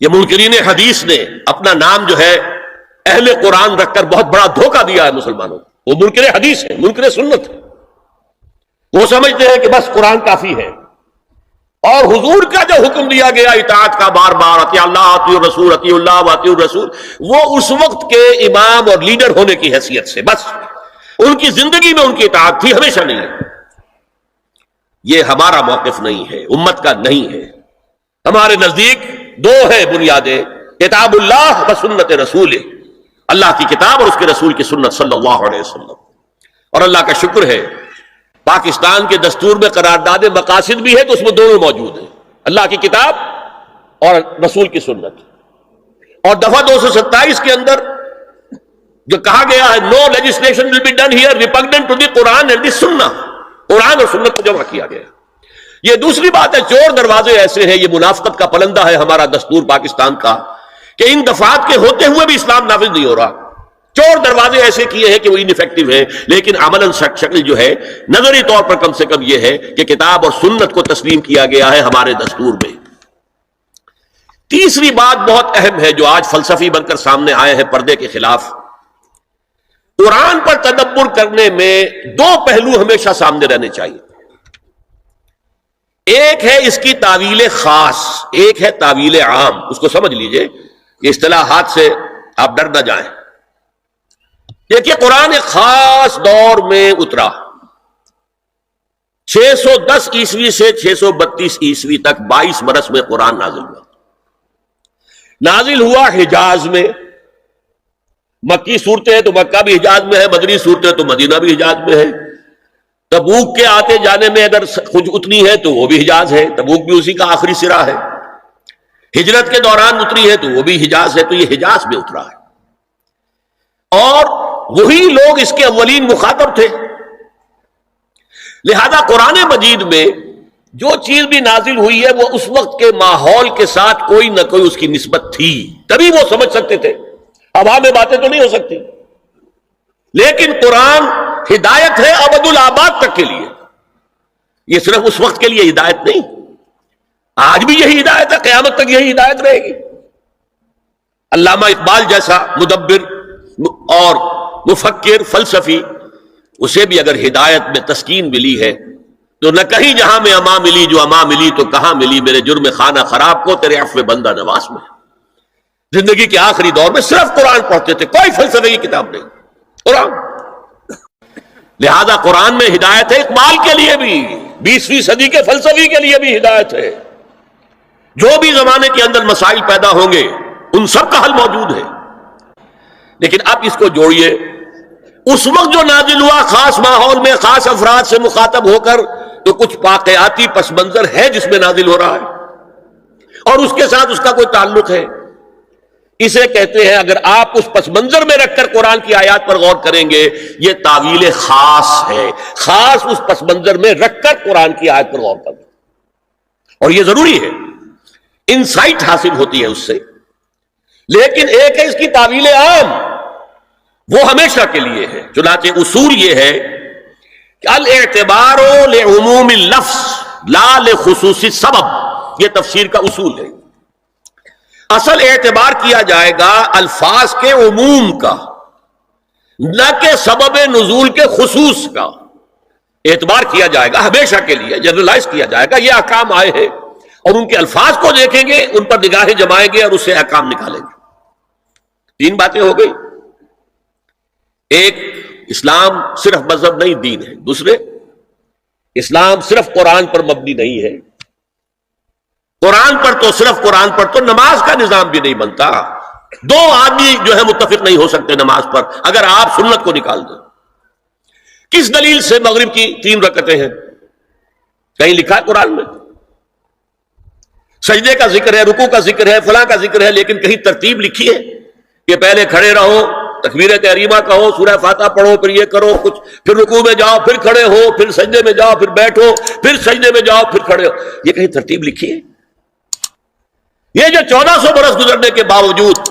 یہ منکرین حدیث نے اپنا نام جو ہے اہل قرآن رکھ کر بہت بڑا دھوکہ دیا ہے مسلمانوں کو۔ وہ منکر حدیث ہے، منکر سنت ہے۔ وہ سمجھتے ہیں کہ بس قرآن کافی ہے، اور حضور کا جو حکم دیا گیا اطاعت کا بار بار، اطیع اللہ اطیع الرسول، اطیع اللہ واطیع الرسول، وہ اس وقت کے امام اور لیڈر ہونے کی حیثیت سے بس ان کی زندگی میں ان کی اطاعت تھی، ہمیشہ نہیں ہے۔ یہ ہمارا موقف نہیں ہے، امت کا نہیں ہے۔ ہمارے نزدیک دو ہیں بنیادیں، کتاب اللہ و سنت رسول، اللہ کی کتاب اور اس کے رسول کی سنت صلی اللہ علیہ وسلم۔ اور اللہ کا شکر ہے پاکستان کے دستور میں قرارداد مقاصد بھی ہے تو اس میں دونوں موجود ہیں، اللہ کی کتاب اور رسول کی سنت۔ اور دفعہ 227 کے اندر جو کہا گیا ہے no legislation will be done here repugnant to the Quran and the Sunnah, Quran اور سنت کو جمع کیا گیا۔ یہ دوسری بات ہے، چور دروازے ایسے ہیں، یہ منافقت کا پلندہ ہے ہمارا دستور پاکستان کا، کہ ان دفعات کے ہوتے ہوئے بھی اسلام نافذ نہیں ہو رہا۔ چور دروازے ایسے کیے ہیں کہ وہ انفیکٹو ہے، لیکن عملاً شکل جو ہے نظری طور پر کم سے کم یہ ہے کہ کتاب اور سنت کو تسلیم کیا گیا ہے ہمارے دستور میں۔ تیسری بات بہت اہم ہے جو آج فلسفی بن کر سامنے آئے ہیں پردے کے خلاف۔ قرآن پر تدبر کرنے میں دو پہلو ہمیشہ سامنے رہنے چاہیے۔ ایک ہے اس کی تعویل خاص، ایک ہے تعویل عام۔ اس کو سمجھ لیجئے، یہ اصطلاحات سے آپ ڈر نہ جائیں۔ دیکھیے قرآن ایک خاص دور میں اترا، 610 عیسوی سے 632 عیسوی تک 22 برس میں قرآن نازل ہوا۔ نازل ہوا حجاز میں، مکی صورتیں ہیں تو مکہ بھی حجاز میں ہے، مدنی صورتیں تو مدینہ بھی حجاز میں ہے۔ تبوک کے آتے جانے میں اگر کچھ اتنی ہے تو وہ بھی حجاز ہے، تبوک بھی اسی کا آخری سرا ہے۔ ہجرت کے دوران اتری ہے تو وہ بھی حجاز ہے، تو یہ حجاز میں اترا ہے، اور وہی لوگ اس کے اولین مخاطب تھے۔ لہذا قرآن مجید میں جو چیز بھی نازل ہوئی ہے وہ اس وقت کے ماحول کے ساتھ کوئی نہ کوئی اس کی نسبت تھی، تبھی وہ سمجھ سکتے تھے۔ ہوا میں باتیں تو نہیں ہو سکتی، لیکن قرآن ہدایت ہے ابد الآباد تک کے لیے۔ یہ صرف اس وقت کے لیے ہدایت نہیں، آج بھی یہی ہدایت ہے، قیامت تک یہی ہدایت رہے گی۔ علامہ اقبال جیسا مدبر اور مفکر فلسفی، اسے بھی اگر ہدایت میں تسکین ملی ہے تو نہ کہیں جہاں میں اما ملی جو اما ملی تو کہاں ملی میرے جرم خانہ خراب کو تیرے عفو بندہ نواز میں۔ زندگی کے آخری دور میں صرف قرآن پڑھتے تھے، کوئی فلسفے کی کتاب نہیں، قرآن۔ لہذا قرآن میں ہدایت ہے اقبال کے لیے بھی، 20ویں صدی کے فلسفی کے لیے بھی ہدایت ہے۔ جو بھی زمانے کے اندر مسائل پیدا ہوں گے ان سب کا حل موجود ہے۔ لیکن اب اس کو جوڑیے، اس وقت جو نازل ہوا خاص ماحول میں خاص افراد سے مخاطب ہو کر، تو کچھ واقعاتی پس منظر ہے جس میں نازل ہو رہا ہے، اور اس کے ساتھ اس کا کوئی تعلق ہے۔ اسے کہتے ہیں، اگر آپ اس پس منظر میں رکھ کر قرآن کی آیات پر غور کریں گے، یہ تعویل خاص ہے، خاص اس پس منظر میں رکھ کر قرآن کی آیت پر غور کریں، اور یہ ضروری ہے، انسائٹ حاصل ہوتی ہے اس سے۔ لیکن ایک ہے اس کی تعویل عام، وہ ہمیشہ کے لیے ہے۔ چنانچہ اصول یہ ہے کہ الاعتبار لعموم اللفظ لا لخصوص السبب، یہ تفسیر کا اصول ہے۔ اصل اعتبار کیا جائے گا الفاظ کے عموم کا، نہ کہ سبب نزول کے خصوص کا۔ اعتبار کیا جائے گا ہمیشہ کے لیے، جنرلائز کیا جائے گا، یہ احکام آئے ہیں، اور ان کے الفاظ کو دیکھیں گے، ان پر نگاہیں جمائیں گے اور اس سے احکام نکالیں گے۔ تین باتیں ہو گئی، ایک اسلام صرف مذہب نہیں دین ہے، دوسرے اسلام صرف قرآن پر مبنی نہیں ہے، قرآن پر تو صرف قرآن پر تو نماز کا نظام بھی نہیں بنتا، دو آدمی جو ہے متفق نہیں ہو سکتے نماز پر اگر آپ سنت کو نکال دیں۔ کس دلیل سے مغرب کی 3 رکعتیں ہیں؟ کہیں لکھا ہے قرآن میں؟ سجدے کا ذکر ہے، رکوع کا ذکر ہے، فلاں کا ذکر ہے، لیکن کہیں ترتیب لکھی ہے کہ پہلے کھڑے رہو، تکبیر تحریمہ کہو، سورہ فاتحہ پڑھو، پھر یہ کرو کچھ، پھر رکوع میں جاؤ، پھر کھڑے ہو، پھر سجدے میں جاؤ، پھر بیٹھو، پھر سجدے میں جاؤ، پھر کھڑے ہو؟ یہ کہیں ترتیب لکھی ہے؟ یہ جو 1400 برس گزرنے کے باوجود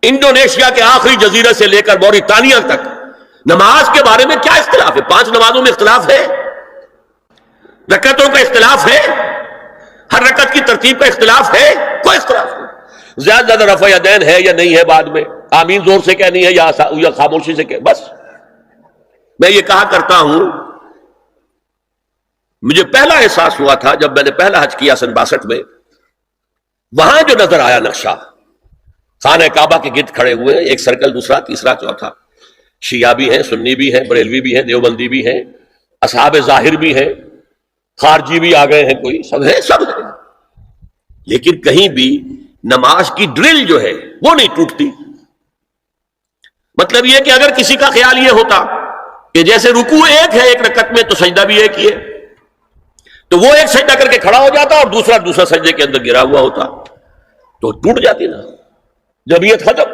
انڈونیشیا کے آخری جزیرے سے لے کر موریتانیہ تک نماز کے بارے میں کیا اختلاف ہے؟ 5 نمازوں میں اختلاف ہے، رکعتوں کا اختلاف ہے، ہر رکعت کی ترتیب کا اختلاف ہے، کوئی اختلاف نہیں۔ زیادہ زیادہ رفع یدین ہے یا نہیں ہے، بعد میں آمین زور سے کہنی ہے یا خاموشی سے بس. میں یہ کہا کرتا ہوں، مجھے پہلا احساس ہوا تھا جب میں نے پہلا حج کیا سن 62 میں. وہاں جو نظر آیا نقشہ، خانہ کعبہ کے گرد کھڑے ہوئے ہیں، ایک سرکل، دوسرا، تیسرا، چوتھا، شیعہ بھی ہیں، سنی بھی ہیں، بریلوی بھی ہیں، دیوبندی بھی ہیں، اصحاب ظاہر بھی ہیں، خارجی بھی آ گئے ہیں، کوئی سب ہے، سب ہے. لیکن کہیں بھی نماز کی ڈرل جو ہے وہ نہیں ٹوٹتی. مطلب یہ کہ اگر کسی کا خیال یہ ہوتا کہ جیسے رکوع ایک ہے ایک رکعت میں تو سجدہ بھی ایک ہی ہے، تو وہ ایک سجدہ کر کے کھڑا ہو جاتا اور دوسرا سجدے کے اندر گرا ہوا ہوتا تو ٹوٹ جاتی نا، جمعیت ختم.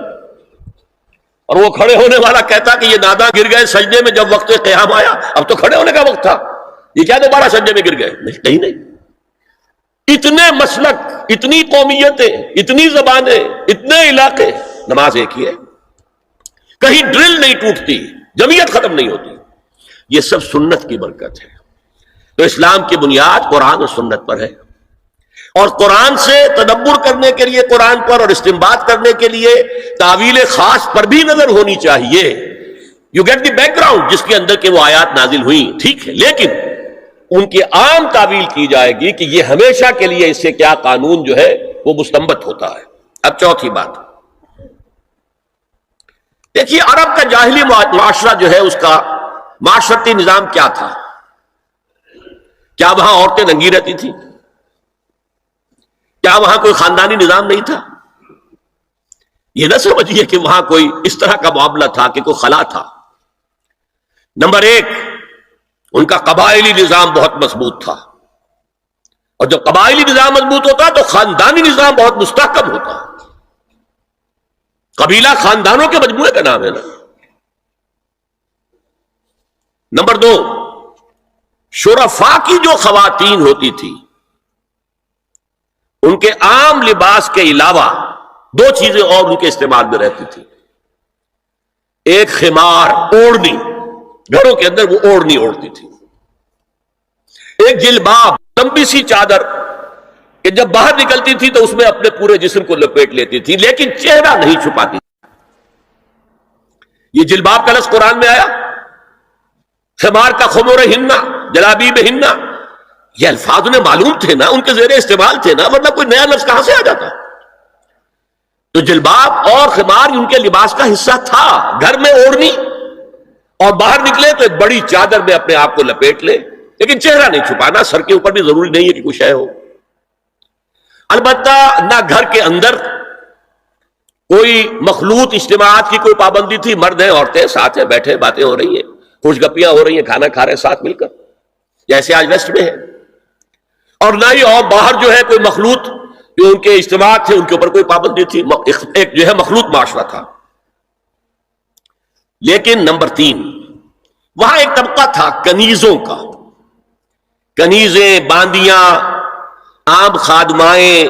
اور وہ کھڑے ہونے والا کہتا کہ یہ ناداں گر گئے سجدے میں جب وقت قیام آیا، اب تو کھڑے ہونے کا وقت تھا، یہ کیا دوبارہ سجدے میں گر گئے؟ نہیں، کہیں نہیں. اتنے مسلک، اتنی قومیتیں، اتنی زبانیں، اتنے علاقے، نماز ایک ہی ہے، کہیں ڈرل نہیں ٹوٹتی، جمعیت ختم نہیں ہوتی. یہ سب سنت کی برکت ہے. تو اسلام کی بنیاد قرآن اور سنت پر ہے، اور قرآن سے تدبر کرنے کے لیے، قرآن پر اور استنباط کرنے کے لیے تاویل خاص پر بھی نظر ہونی چاہیے. You get the background جس کے اندر کے وہ آیات نازل ہوئیں، ٹھیک ہے، لیکن ان کی عام تعویل کی جائے گی کہ یہ ہمیشہ کے لیے اس سے کیا قانون جو ہے وہ مستنبط ہوتا ہے. اب چوتھی بات دیکھیے، عرب کا جاہلی معاشرہ جو ہے اس کا معاشرتی نظام کیا تھا؟ کیا وہاں عورتیں ننگی رہتی تھیں؟ کیا وہاں کوئی خاندانی نظام نہیں تھا؟ یہ نہ سمجھیے کہ وہاں کوئی اس طرح کا معاملہ تھا کہ کوئی خلا تھا. نمبر ایک، ان کا قبائلی نظام بہت مضبوط تھا، اور جب قبائلی نظام مضبوط ہوتا تو خاندانی نظام بہت مستحکم ہوتا. قبیلہ خاندانوں کے مجموعے کا نام ہے نا. نمبر دو، شرفاء کی جو خواتین ہوتی تھی ان کے عام لباس کے علاوہ دو چیزیں اور ان کے استعمال میں رہتی تھی. ایک خمار، اوڑھنی، گھروں کے اندر وہ اوڑھنی اوڑھتی تھی. ایک جلباب، لمبی سی چادر کہ جب باہر نکلتی تھی تو اس میں اپنے پورے جسم کو لپیٹ لیتی تھی لیکن چہرہ نہیں چھپاتی. یہ جلباب کا لفظ قرآن میں آیا، خمار کا خمور ہننا، جلابیب ہننا، یہ الفاظ انہیں معلوم تھے نا، ان کے زیر استعمال تھے نا، ورنہ کوئی نیا لفظ کہاں سے آ جاتا. تو جلباب اور خمار ان کے لباس کا حصہ تھا. گھر میں اوڑھنی اور باہر نکلے تو ایک بڑی چادر میں اپنے آپ کو لپیٹ لے لیکن چہرہ نہیں چھپانا. سر کے اوپر بھی ضروری نہیں ہے کہ کچھ ہے ہو. البتہ نہ گھر کے اندر کوئی مخلوط اجتماعات کی کوئی پابندی تھی. مرد ہیں، عورتیں ساتھ ہیں، بیٹھے، باتیں ہو رہی ہیں، خوش گپیاں ہو رہی ہیں، کھانا کھا رہے ہیں ساتھ مل کر، جیسے آج ویسٹ میں ہے. اور نہ ہی اور باہر جو ہے کوئی مخلوط جو ان کے اجتماعات تھے ان کے اوپر کوئی پابندی تھی. ایک جو ہے مخلوط معاشرہ تھا. لیکن نمبر 3، وہاں ایک طبقہ تھا کنیزوں کا. کنیزیں، باندیاں، عام خادمائیں،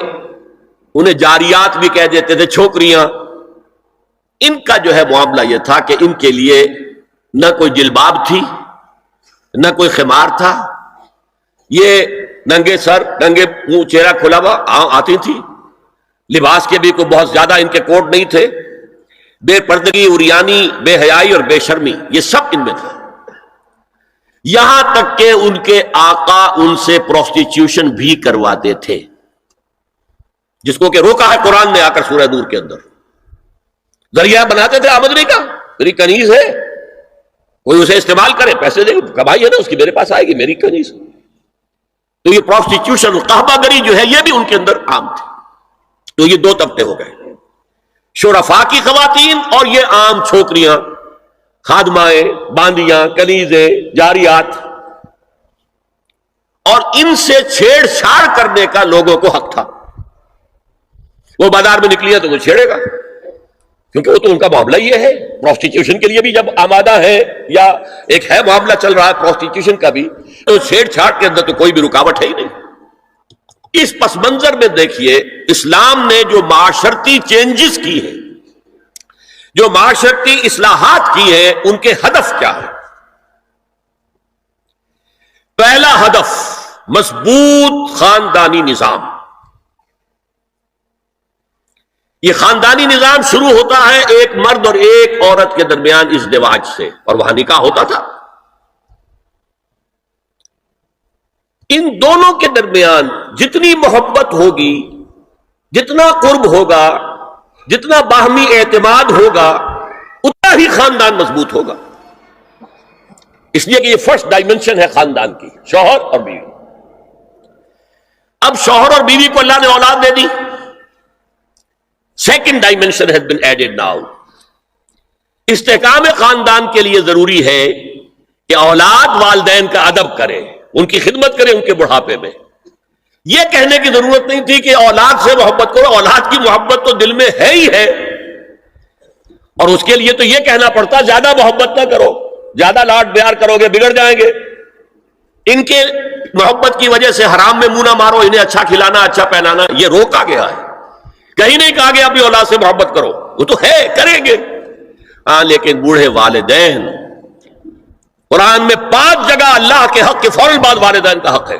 انہیں جاریات بھی کہہ دیتے تھے، چھوکریاں. ان کا جو ہے معاملہ یہ تھا کہ ان کے لیے نہ کوئی جلباب تھی، نہ کوئی خمار تھا. یہ ننگے سر، ننگے منہ، چہرہ کھلا ہوا آتی تھی. لباس کے بھی کوئی بہت زیادہ ان کے کوڈ نہیں تھے. بے پردگی، عریانی، بے حیائی اور بے شرمی، یہ سب ان میں تھا. یہاں تک کہ ان کے آقا ان سے پروسٹیچیوشن بھی کرواتے تھے، جس کو کہ روکا ہے قرآن نے آ کر سورہ نور کے اندر. ذریعہ بناتے تھے آمدنی کا. میری کنیز ہے، کوئی اسے استعمال کرے، پیسے دے، کمائی ہے نا اس کی، میرے پاس آئے گی، میری کنیز. تو یہ پروسٹیچیوشن، قحبہ گری جو ہے یہ بھی ان کے اندر عام تھی. تو یہ دو طبقے ہو گئے، شرفاء کی خواتین اور یہ عام چھوکریاں، خادمائیں، باندیاں، کنیزیں، جاریات. اور ان سے چھیڑ چھاڑ کرنے کا لوگوں کو حق تھا. وہ بازار میں نکلی ہے تو وہ چھیڑے گا، کیونکہ وہ تو ان کا معاملہ یہ ہے. پروسٹیچیوشن کے لیے بھی جب آمادہ ہے یا ایک ہے معاملہ چل رہا ہے پروسٹیچیوشن کا بھی، تو چھیڑ چھاڑ کے اندر تو کوئی بھی رکاوٹ ہے ہی نہیں. اس پس منظر میں دیکھیے اسلام نے جو معاشرتی چینجز کی ہیں، جو معاشرتی اصلاحات کی ہیں، ان کے ہدف کیا ہے؟ پہلا ہدف مضبوط خاندانی نظام. یہ خاندانی نظام شروع ہوتا ہے ایک مرد اور ایک عورت کے درمیان ازدواج سے، اور وہاں نکاح ہوتا تھا۔ ان دونوں کے درمیان جتنی محبت ہوگی، جتنا قرب ہوگا، جتنا باہمی اعتماد ہوگا، اتنا ہی خاندان مضبوط ہوگا۔ اس لیے کہ یہ فرسٹ ڈائمنشن ہے خاندان کی، شوہر اور بیوی۔ اب شوہر اور بیوی کو اللہ نے اولاد دے دی، second dimension has been added now. استحکام خاندان کے لیے ضروری ہے کہ اولاد والدین کا ادب کرے، ان کی خدمت کرے ان کے بڑھاپے میں۔ یہ کہنے کی ضرورت نہیں تھی کہ اولاد سے محبت کرو، اولاد کی محبت تو دل میں ہے ہی ہے، اور اس کے لیے تو یہ کہنا پڑتا زیادہ محبت نہ کرو، زیادہ لاڈ پیار کرو گے بگڑ جائیں گے، ان کے محبت کی وجہ سے حرام میں منہ نہ مارو، انہیں اچھا کھلانا اچھا پہنانا یہ روکا گیا ہے، کہیں نہیں کہا گیا اپنی اولاد سے محبت کرو، وہ تو ہے کریں گے ہاں، لیکن بوڑھے والدین، قرآن میں 5 جگہ اللہ کے حق کے فوراً بعد والدین کا حق ہے۔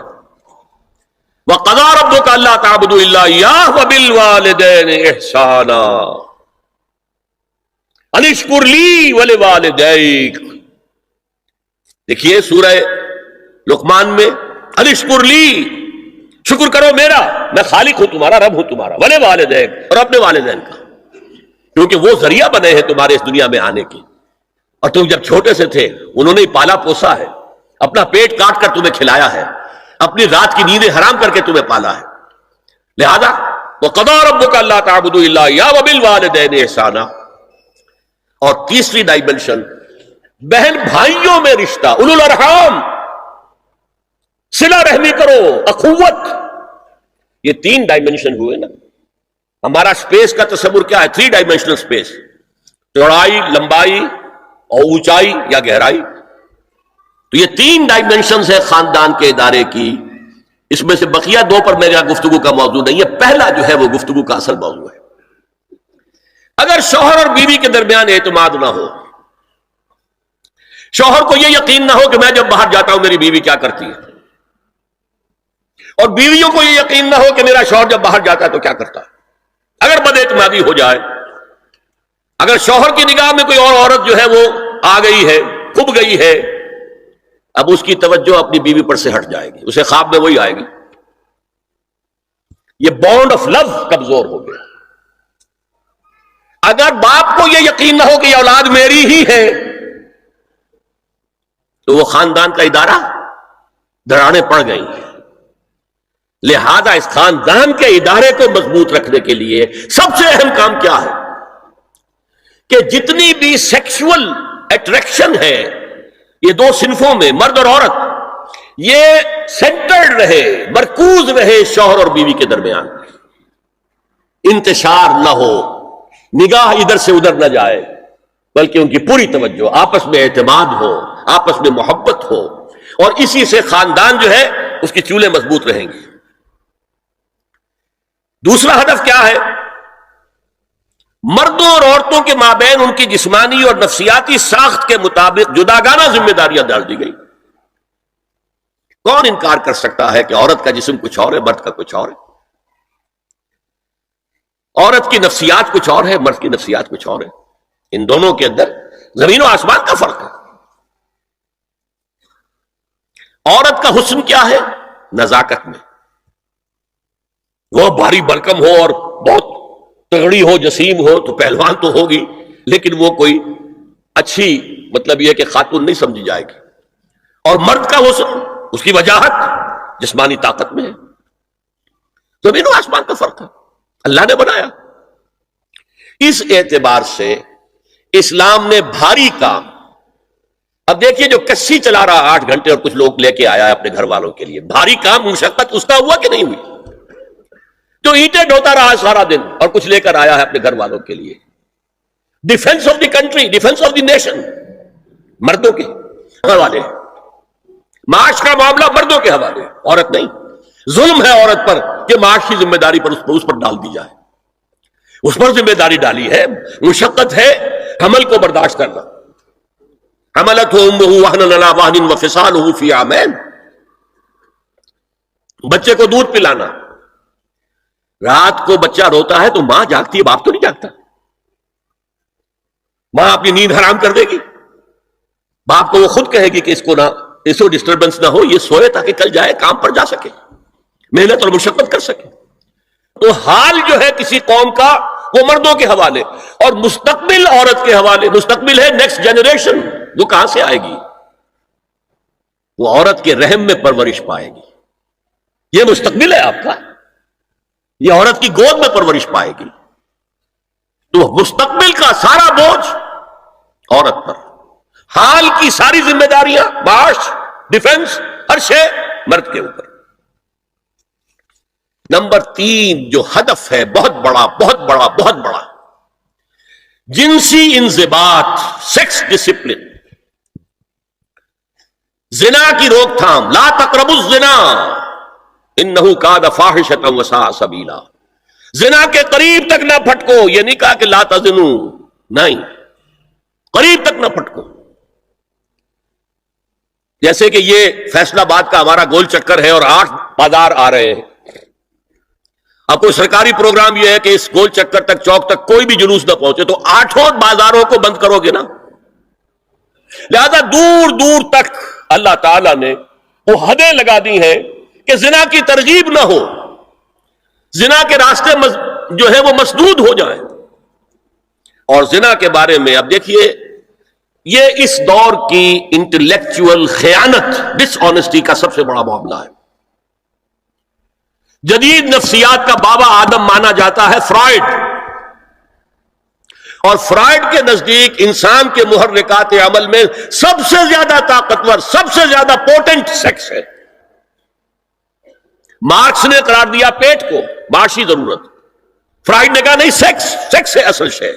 وَقَضَىٰ رَبُّكَ أَلَّا تَعْبُدُوا إِلَّا إِيَّاهُ وَبِالْوَالِدَيْنِ إِحْسَانًا أَنِ اشْكُرْ لِي وَلِوَالِدَيْكَ۔ دیکھیے سورہ لقمان میں أَنِ اشْكُرْ لِي، شکر کرو میرا، میں خالق ہوں تمہارا، رب ہوں تمہارا، وَلِوَالِدَيْكَ، اور اپنے والدین کا، کیونکہ وہ ذریعہ بنے ہیں تمہارے اس دنیا میں آنے کے، اور تم جب چھوٹے سے تھے انہوں نے پالا پوسا ہے، اپنا پیٹ کاٹ کر تمہیں کھلایا ہے، اپنی رات کی نیندیں حرام کر کے تمہیں پالا ہے، لہذا وَقَضَىٰ رَبُّكَ أَلَّا تَعْبُدُوا إِلَّا إِيَّاهُ وَبِالْوَالِدَيْنِ إِحْسَانًا۔ اور تیسری ڈائمنشن بہن بھائیوں میں رشتہ، اولو الارحام، صلہ رحمی کرو، اخوت، یہ 3 ڈائمنشن ہوئے نا۔ ہمارا سپیس کا تصور کیا ہے؟ 3 ڈائمنشنل سپیس، چوڑائی، لمبائی اور اونچائی یا گہرائی۔ تو یہ 3 ڈائمنشنز ہے خاندان کے ادارے کی، اس میں سے بقیہ 2 پر میرا گفتگو کا موضوع نہیں ہے، پہلا جو ہے وہ گفتگو کا اصل موضوع ہے۔ اگر شوہر اور بیوی کے درمیان اعتماد نہ ہو، شوہر کو یہ یقین نہ ہو کہ میں جب باہر جاتا ہوں میری بیوی کیا کرتی ہے، اور بیویوں کو یہ یقین نہ ہو کہ میرا شوہر جب باہر جاتا ہے تو کیا کرتا ہے، اگر بد اعتمادی ہو جائے، اگر شوہر کی نگاہ میں کوئی اور عورت جو ہے وہ آ گئی ہے، کھب گئی ہے، اب اس کی توجہ اپنی بیوی پر سے ہٹ جائے گی، اسے خواب میں وہی آئے گی، یہ بانڈ آف لو کمزور ہو گیا۔ اگر باپ کو یہ یقین نہ ہو کہ یہ اولاد میری ہی ہے، تو وہ خاندان کا ادارہ دراڑیں پڑ گئی ہیں۔ لہذا اس خاندان کے ادارے کو مضبوط رکھنے کے لیے سب سے اہم کام کیا ہے کہ جتنی بھی سیکشول اٹریکشن ہے یہ 2 صنفوں میں، مرد اور عورت، یہ سینٹرڈ رہے، مرکوز رہے شوہر اور بیوی کے درمیان، انتشار نہ ہو، نگاہ ادھر سے ادھر نہ جائے، بلکہ ان کی پوری توجہ، آپس میں اعتماد ہو، آپس میں محبت ہو، اور اسی سے خاندان جو ہے اس کی چولیں مضبوط رہیں گی۔ دوسرا ہدف کیا ہے؟ مردوں اور عورتوں کے مابین ان کی جسمانی اور نفسیاتی ساخت کے مطابق جداگانہ ذمہ داریاں ڈال دی گئی۔ کون انکار کر سکتا ہے کہ عورت کا جسم کچھ اور ہے، مرد کا کچھ اور ہے، عورت کی نفسیات کچھ اور ہے، مرد کی نفسیات کچھ اور ہے، ان دونوں کے اندر زمین و آسمان کا فرق ہے۔ عورت کا حسن کیا ہے؟ نزاکت میں، وہ بھاری بھرکم ہو اور بہت تگڑی ہو، جسیم ہو تو پہلوان تو ہوگی، لیکن وہ کوئی اچھی مطلب یہ کہ خاتون نہیں سمجھی جائے گی۔ اور مرد کا حسن، اس کی وجاہت جسمانی طاقت میں ہے، زمین و آسمان کا فرق ہے، اللہ نے بنایا۔ اس اعتبار سے اسلام نے بھاری کام، اب دیکھیے جو کسی چلا رہا 8 گھنٹے اور کچھ لوگ لے کے آیا ہے اپنے گھر والوں کے لیے، بھاری کام، مشقت اس کا ہوا کہ نہیں ہوئی؟ جو اینٹیں ڈھوتا رہا سارا دن اور کچھ لے کر آیا ہے اپنے گھر والوں کے لیے، defence of the country, defence of the nation, مردوں کے حوالے، معاش کا معاملہ مردوں کے حوالے، عورت نہیں۔ ظلم ہے عورت پر کہ معاش کی ذمہ داری پر اس پر ڈال دی جائے، اس پر ذمہ داری ڈالی ہے، مشقت ہے حمل کو برداشت کرنا، حملتہ امہ وہنا علی وہن وفصالہ فی عامین، بچے کو دودھ پلانا، رات کو بچہ روتا ہے تو ماں جاگتی ہے، باپ تو نہیں جاگتا. ماں اپنی نیند حرام کر دے گی، باپ کو وہ خود کہے گی کہ اس کو ڈسٹربنس نہ ہو، یہ سوئے تاکہ کل جائے کام پر جا سکے، محنت اور مشقت کر سکے. تو حال جو ہے کسی قوم کا وہ مردوں کے حوالے، اور مستقبل عورت کے حوالے. مستقبل ہے نیکسٹ جنریشن، وہ کہاں سے آئے گی؟ وہ عورت کے رحم میں پرورش پائے گی. یہ مستقبل ہے آپ کا، یہ عورت کی گود میں پرورش پائے گی. تو مستقبل کا سارا بوجھ عورت پر، حال کی ساری ذمہ داریاں، معاش، ڈیفنس، ہر شے مرد کے اوپر. نمبر 3 جو ہدف ہے بہت بڑا بہت بڑا بہت بڑا، جنسی انضباط، سیکس ڈسپلن، زنا کی روک تھام. لا تقربوا الزنا انہ کان فاحشۃ وساء سبیلا. زنا کے قریب تک نہ پھٹکو. یہ نہیں کہا کہ لا تزنوا، نہیں، قریب تک نہ پھٹکو. جیسے کہ یہ فیصل آباد کا ہمارا گول چکر ہے اور 8 بازار آ رہے ہیں. اب کوئی سرکاری پروگرام یہ ہے کہ اس گول چکر تک، چوک تک کوئی بھی جلوس نہ پہنچے، تو 8 بازاروں کو بند کرو گے نا. لہذا دور دور تک اللہ تعالیٰ نے وہ حدیں لگا دی ہیں کہ زنا کی ترغیب نہ ہو، زنا کے راستے جو ہے وہ مسدود ہو جائیں. اور زنا کے بارے میں اب دیکھیے، یہ اس دور کی انٹلیکچوئل خیانت، ڈس آنیسٹی کا سب سے بڑا معاملہ ہے. جدید نفسیات کا بابا آدم مانا جاتا ہے فرائڈ، اور فرائڈ کے نزدیک انسان کے محرکات عمل میں سب سے زیادہ طاقتور، سب سے زیادہ پوٹنٹ سیکس ہے. مارکس نے قرار دیا پیٹ کو معاشی ضرورت، فرائڈ نے کہا نہیں، سیکس ہے اصل شے،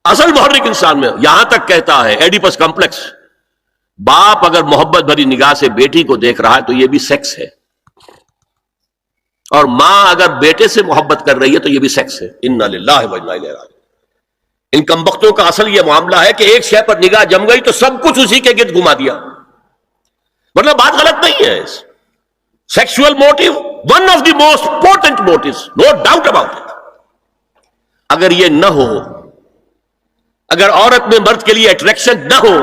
اصل محرک انسان میں. یہاں تک کہتا ہے ایڈیپس کمپلیکس، باپ اگر محبت بھری نگاہ سے بیٹی کو دیکھ رہا ہے تو یہ بھی سیکس ہے، اور ماں اگر بیٹے سے محبت کر رہی ہے تو یہ بھی سیکس ہے. انا للہ و انا الیہ راجعون. ان کمبختوں کا اصل یہ معاملہ ہے کہ ایک شے پر نگاہ جم گئی تو سب کچھ اسی کے گرد گھما دیا. مطلب بات غلط نہیں ہے. Sexual motive one of the most important motives, no doubt about it. اگر یہ نہ ہو، اگر عورت میں مرد کے لیے اٹریکشن نہ ہو،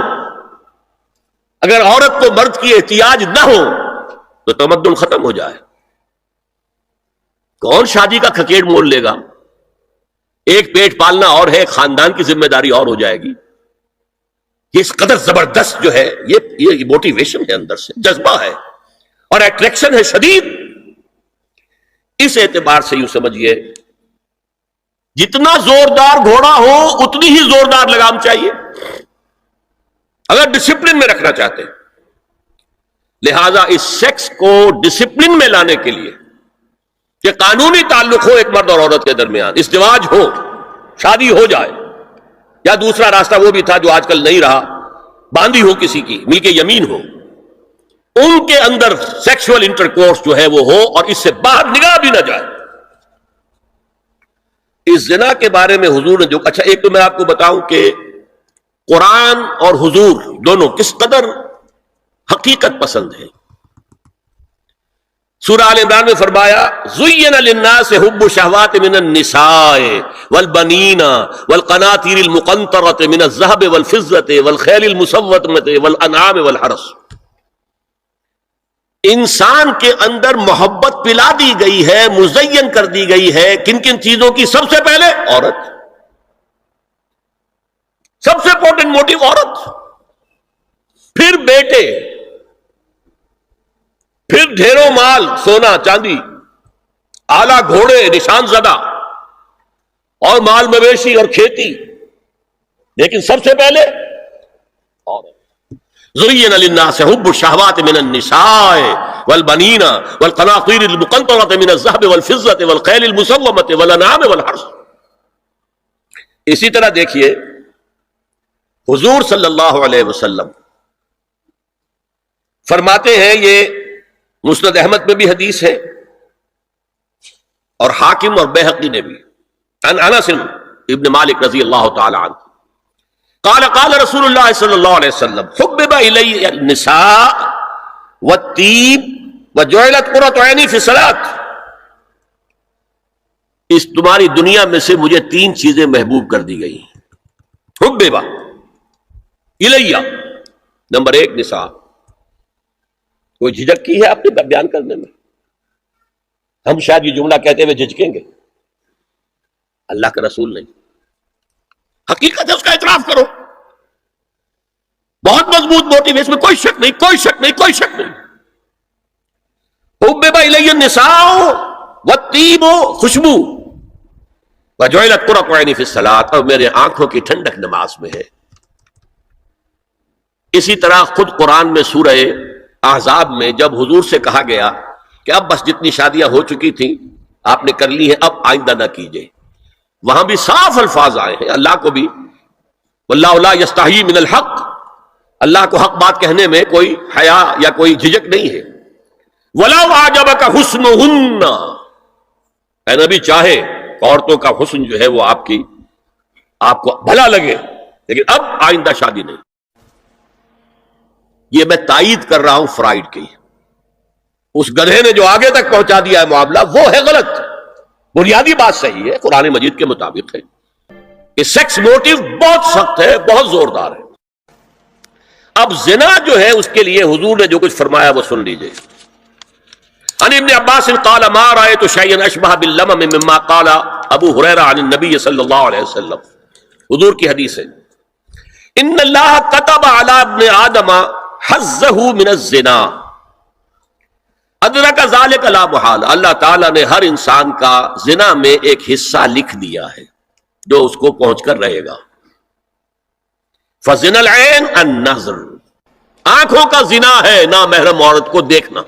اگر عورت کو مرد کی احتیاج نہ ہو، تو تمدن ختم ہو جائے. کون شادی کا کھکیڑ مول لے گا؟ ایک پیٹ پالنا اور ہے، خاندان کی ذمہ داری اور ہو جائے گی. یہ اس قدر زبردست جو ہے، یہ موٹیویشن ہے، اندر سے جذبہ ہے اور اٹریکشن ہے شدید. اس اعتبار سے یوں سمجھیے، جتنا زوردار گھوڑا ہو اتنی ہی زوردار لگام چاہیے اگر ڈسپلن میں رکھنا چاہتے ہیں. لہذا اس سیکس کو ڈسپلن میں لانے کے لیے کہ قانونی تعلق ہو ایک مرد اور عورت کے درمیان، ازدواج ہو، شادی ہو جائے، یا دوسرا راستہ وہ بھی تھا جو آج کل نہیں رہا، باندھی ہو کسی کی، ملک یمین ہو، ان کے اندر سیکشول انٹرکورس جو ہے وہ ہو اور اس سے باہر نگاہ بھی نہ جائے. اس زنا کے بارے میں حضور نے جو اچھا، ایک تو میں آپ کو بتاؤں کہ قرآن اور حضور دونوں کس قدر حقیقت پسند ہیں. سورہ آل عمران میں فرمایا زُيِّنَ لِلنَّاسِ حُبُّ الشَّهَوَاتِ مِنَ النِّسَاءِ وَالْبَنِينَ وَالْقَنَاطِيرِ الْمُقَنطَرَةِ مِنَ الذَّهَبِ وَالْفِضَّةِ وَالْخَيْلِ الْمُسَوَّمَةِ وَالْأَنْعَامِ وَالْحَرْثِ. انسان کے اندر محبت پلا دی گئی ہے، مزین کر دی گئی ہے. کن کن چیزوں کی؟ سب سے پہلے عورت، سب سے امپورٹنٹ موٹیو عورت، پھر بیٹے، پھر ڈھیروں مال، سونا چاندی، آلہ گھوڑے نشان زدہ، اور مال مویشی اور کھیتی، لیکن سب سے پہلے عورت. زُيِّنَ لِلنَّاسِ حُبُّ الشَّهَوَاتِ مِنَ النِّسَاءِ وَالْبَنِينَ وَالْقَنَاطِيرِ الْمُقَنطَرَةِ مِنَ الذَّهَبِ وَالْفِضَّةِ وَالْخَيْلِ الْمُسَوَّمَةِ وَالْأَنْعَامِ وَالْحَرْثِ. اسی طرح دیکھیے حضور صلی اللہ علیہ وسلم فرماتے ہیں، یہ مسند احمد میں بھی حدیث ہے اور حاکم اور بیہقی نے بھی، عن انس ابن مالک رضی اللہ تعالی عنہ قال قال رسول اللہ صلی اللہ علیہ وسلم حبب الی النساء والطیب وجعلت قرۃ عینی فی الصلاۃ. اس تمہاری دنیا میں سے مجھے 3 چیزیں محبوب کر دی گئی. حبیبا الیہ، نمبر 1 نساء. کوئی جھجک کی ہے آپ نے بیان کرنے میں؟ ہم شاید یہ جملہ کہتے ہوئے جھجکیں گے، اللہ کا رسول نہیں. حقیقت ہے، اس کا اعتراف کرو. بہت مضبوط موٹیو ہے، اس میں کوئی شک نہیں، کوئی شک نہیں، کوئی شک نہیں. حبیبا الیہ النساء والطیب، خوشبو، وجعلت قرۃ عینی فی الصلاۃ، اور میرے آنکھوں کی ٹھنڈک نماز میں ہے. اسی طرح خود قرآن میں سورہ احزاب میں جب حضور سے کہا گیا کہ اب بس جتنی شادیاں ہو چکی تھیں آپ نے کر لی ہیں، اب آئندہ نہ کیجئے، وہاں بھی صاف الفاظ آئے ہیں. اللہ کو بھی واللہ لا یستحیی من الحق، اللہ کو حق بات کہنے میں کوئی حیا یا کوئی جھجک نہیں ہے. وَلَوْ أَعْجَبَكَ حُسْنُهُنَّ، اے نبی چاہے عورتوں کا حسن جو ہے وہ آپ کو بھلا لگے، لیکن اب آئندہ شادی نہیں. یہ میں تائید کر رہا ہوں فرائڈ کی. اس گدھے نے جو آگے تک پہنچا دیا ہے معاملہ وہ ہے غلط. بنیادی بات صحیح ہے، قرآن مجید کے مطابق ہے کہ سیکس موٹیو بہت سخت ہے، بہت زوردار ہے. اب زنا جو ہے اس کے لیے حضور نے جو کچھ فرمایا وہ سن لیجئے. عن ابن عباس قال ما رأيت شيئا اشبه باللمم مما قال ابو ہریرہ عن النبی صلی اللہ علیہ وسلم. حضور کی حدیث ہے، ان اللہ كتب على ابن آدم حظه من الزنا ادرک ذلک لا محال. اللہ تعالیٰ نے ہر انسان کا زنا میں ایک حصہ لکھ دیا ہے جو اس کو پہنچ کر رہے گا. فزنا العین النظر، آنکھوں کا زنا ہے نامحرم عورت کو دیکھنا،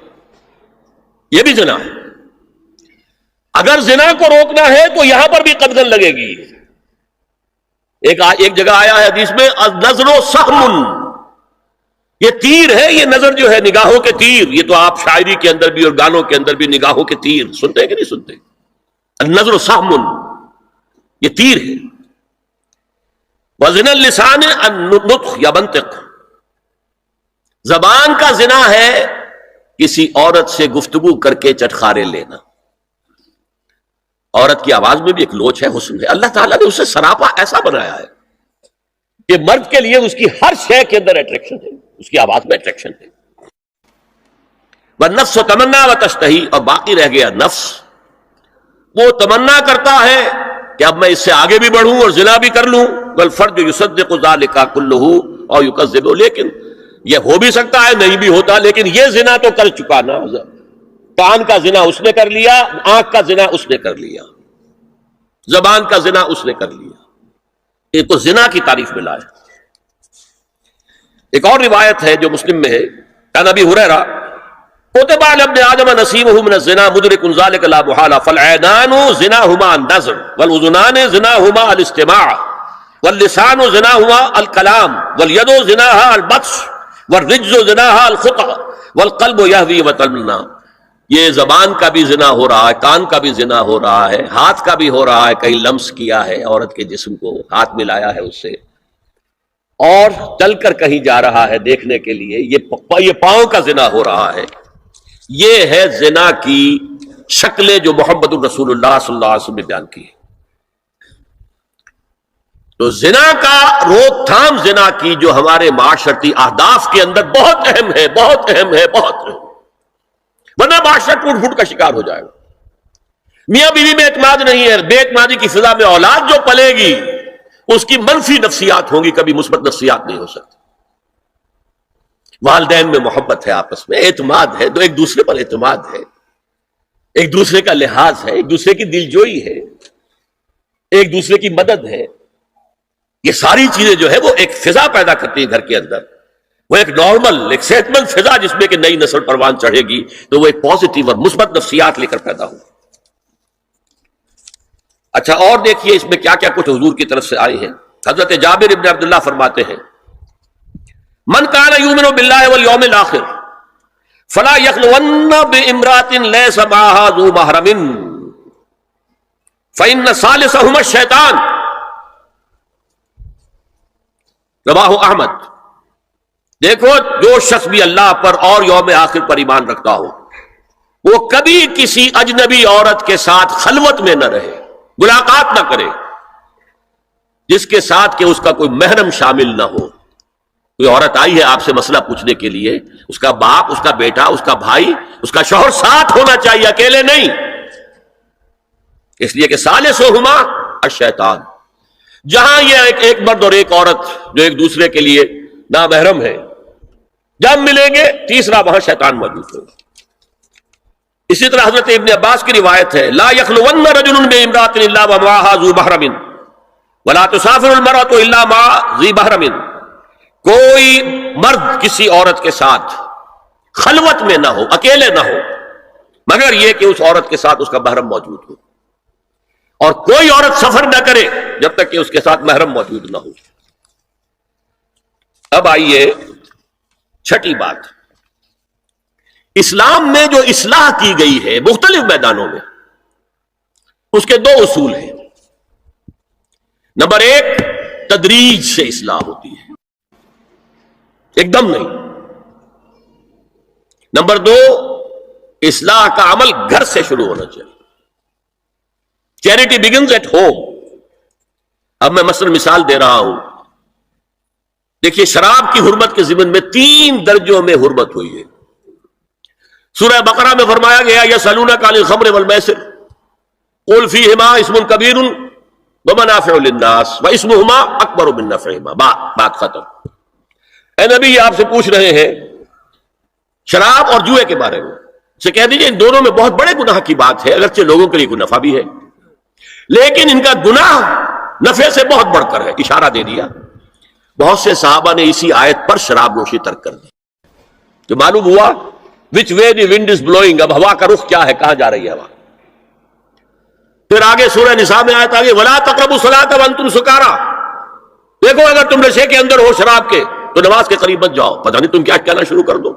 یہ بھی زنا ہے. اگر زنا کو روکنا ہے تو یہاں پر بھی قدغن لگے گی. ایک جگہ آیا ہے حدیث میں النظر سہم، یہ تیر ہے، یہ نظر جو ہے نگاہوں کے تیر. یہ تو آپ شاعری کے اندر بھی اور گانوں کے اندر بھی نگاہوں کے تیر سنتے ہیں کہ نہیں سنتے؟ النظر سہم، یہ تیر ہے. وزن اللسان النطق یا منطق، زبان کا زنا ہے کسی عورت سے گفتگو کر کے چٹخارے لینا. عورت کی آواز میں بھی ایک لوچ ہے، حسن ہے. اللہ تعالیٰ نے اسے سراپا ایسا بنایا ہے کہ مرد کے لیے اس کی ہر شے کے اندر اٹریکشن ہے، اس کی آواز میں اٹریکشن ہے. والنفس تمنا وتشتہی، اور باقی رہ گیا نفس، وہ تمنا کرتا ہے کہ اب میں اس سے آگے بھی بڑھوں اور زنا بھی کر لوں. والفرج یصدق ذلک کلہ اور یکذب، لیکن یہ ہو بھی سکتا ہے نہیں بھی ہوتا، لیکن یہ زنا تو کر چکا نا. کان کا زنا اس نے کر لیا، آنکھ کا زنا اس نے کر لیا، زبان کا زنا اس نے کر لیا. ایک تو زنا کی تعریف میں لائے. ایک اور روایت ہے جو مسلم میں ہے، کان ابی ہریرہ کتب علی ابن آدم نصیبہ من الزنا مدرک ذلک لا محالہ فالعینان زناہما النظر والاذنان زناہما الاستماع واللسان زناہما الکلام والید زناہا البطش والرجز زناہا الخطأ والقلب یہوی وتمنا. یہ زبان کا بھی زنا ہو رہا ہے، کان کا بھی زنا ہو رہا ہے، ہاتھ کا بھی ہو رہا ہے، کہیں لمس کیا ہے عورت کے جسم کو، ہاتھ ملایا ہے اس سے، اور چل کر کہیں جا رہا ہے دیکھنے کے لیے، یہ پاؤں کا زنا ہو رہا ہے. یہ ہے زنا کی شکلیں جو محمد الرسول اللہ صلی اللہ علیہ وسلم نے بیان کی. تو زنا کا روک تھام، زنا کی جو ہمارے معاشرتی اہداف کے اندر بہت اہم ہے، بہت اہم ہے، بہت اہم، ورنہ معاشرہ ٹوٹ پھوٹ کا شکار ہو جائے گا. میاں بیوی میں اعتماد نہیں ہے، بے اعتمادی کی فضا میں اولاد جو پلے گی اس کی منفی نفسیات ہوں گی، کبھی مثبت نفسیات نہیں ہو سکتی. والدین میں محبت ہے، آپس میں اعتماد ہے، تو ایک دوسرے پر اعتماد ہے، ایک دوسرے کا لحاظ ہے، ایک دوسرے کی دلجوئی ہے، ایک دوسرے کی مدد ہے. یہ ساری چیزیں جو ہے وہ ایک فضا پیدا کرتی ہیں گھر کے اندر. وہ ایک نارمل، ایک صحت مند فضا جس میں کہ نئی نسل پروان چڑھے گی تو وہ ایک پازیٹیو اور مثبت نفسیات لے کر پیدا ہو. اچھا، اور دیکھیے اس میں کیا کیا کچھ حضور کی طرف سے آئے ہیں. حضرت جابر ابن عبداللہ فرماتے ہیں، من کان یؤمن باللہ والیوم الآخر فلا یخلون بامرأۃ لیس معها ذو محرم فإن ثالثہما الشیطان. رواہ احمد. دیکھو، جو شخص بھی اللہ پر اور یوم آخر پر ایمان رکھتا ہو وہ کبھی کسی اجنبی عورت کے ساتھ خلوت میں نہ رہے. ملاقات نہ کرے جس کے ساتھ کہ اس کا کوئی محرم شامل نہ ہو. کوئی عورت آئی ہے آپ سے مسئلہ پوچھنے کے لیے، اس کا باپ، اس کا بیٹا، اس کا بھائی، اس کا شوہر ساتھ ہونا چاہیے، اکیلے نہیں. اس لیے کہ ثالثہما الشیطان. جہاں یہ ایک مرد اور ایک عورت جو ایک دوسرے کے لیے نامحرم ہے، جب ملیں گے تیسرا وہاں شیطان موجود ہوگا. اسی طرح حضرت ابن عباس کی روایت ہے، لا یخلون رجل بامرأة الا ومعها ذو محرم ولا تسافر المرأة الا مع ذی محرم. کوئی مرد کسی عورت کے ساتھ خلوت میں نہ ہو، اکیلے نہ ہو، مگر یہ کہ اس عورت کے ساتھ اس کا محرم موجود ہو. اور کوئی عورت سفر نہ کرے جب تک کہ اس کے ساتھ محرم موجود نہ ہو. اب آئیے چھٹی بات، اسلام میں جو اصلاح کی گئی ہے مختلف میدانوں میں، اس کے دو اصول ہیں. نمبر ایک، تدریج سے اصلاح ہوتی ہے، ایک دم نہیں. نمبر دو، اصلاح کا عمل گھر سے شروع ہونا چاہیے. Charity begins at home. اب میں مثال دے رہا ہوں. دیکھیے شراب کی حرمت کے ضمن میں 3 درجوں میں حرمت ہوئی ہے. سورہ بقرہ میں فرمایا گیا یسألونک عن الخمر والمیسر قل فیہما اسم کبیر ومنافع للناس واسمہما اکبر من نفعہما. بات ختم. اے نبی آپ سے پوچھ رہے ہیں شراب اور جوئے کے بارے میں، سے کہہ دیجئے ان دونوں میں بہت بڑے گناہ کی بات ہے، اگرچہ لوگوں کے لیے کوئی نفع بھی ہے، لیکن ان کا گناہ نفع سے بہت بڑھ کر ہے. اشارہ دے دیا. بہت سے صحابہ نے اسی آیت پر شراب نوشی ترک کر دی. جو معلوم ہوا which way the wind is blowing، اب ہوا کا رخ کیا ہے، کہاں جا رہی ہے ہوا. پھر آگے سورہ نساء میں آیت آگے وَلَا تَقْرَبُوا الصَّلَاةَ وَأَنْتُمْ سُكَارَىٰ. دیکھو اگر تم نشے کے اندر ہو شراب کے تو نماز کے قریب مت جاؤ. پتہ نہیں تم کیا کہنا شروع کر دو،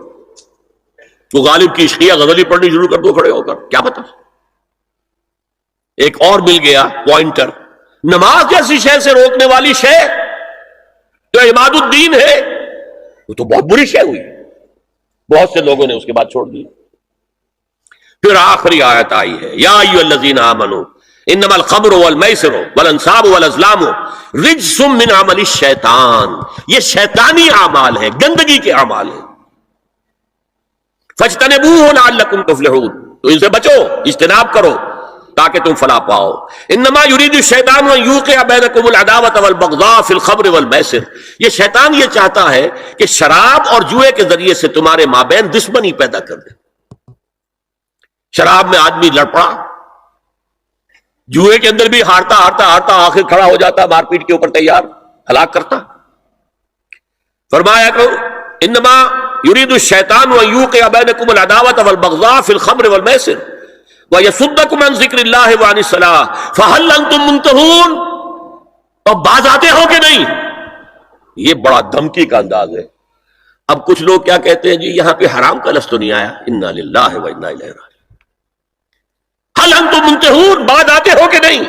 تو غالب کی عشقیہ غزلی پڑھنی شروع کر دو کھڑے ہو کر، کیا پتہ. ایک اور مل گیا پوائنٹر، نماز جیسی شے سے روکنے والی شے جو عماد الدین ہے وہ تو بہت بری شے ہوئی. بہت سے لوگوں نے اس کے بعد چھوڑ دی. پھر آخری آیت آئی ہے یا ایھا الذین آمنوا انما الخمر والمیسر والانصاب والازلام رجس من عمل الشیطان. یہ شیطانی اعمال ہے، گندگی کے اعمال ہیں. فاجتنبوہ لعلکم تفلحون. تو ان سے بچو، اجتناب کرو تاکہ تم فلاح پاؤ. انما یرید الشیطان ان یوقع بینکم العداوۃ والبغضاء فی الخمر والمیسر. یہ شیطان یہ چاہتا ہے کہ شراب اور جوئے کے ذریعے سے تمہارے مابین دشمنی پیدا کر دے. شراب میں آدمی لڑ پڑا، جوئے کے اندر بھی ہارتا ہارتا ہارتا آخر کھڑا ہو جاتا، مار پیٹ کے اوپر تیار، ہلاک کرتا. فرمایا کہ انما یرید الشیطان ان یوقع بینکم العداوۃ والبغضاء فی الخمر والمیسر وَيَصُدَّكُمْ عَنْ ذِكْرِ اللَّهِ وَعَنِ الصَّلَاةِ فَهَلْ أَنْتُمْ مُنْتَهُونَ. اب باز آتے ہو کہ نہیں. یہ بڑا دھمکی کا انداز ہے. اب کچھ لوگ کیا کہتے ہیں جی یہاں پہ حرام کا لفظ تو نہیں آیا، اِنَّا لِلَّهِ وَإِنَّا إِلَيْهِ رَاجِعُونَ. هَلْ أَنْتُمْ مُنْتَهُونَ، باز آتے ہو کہ نہیں.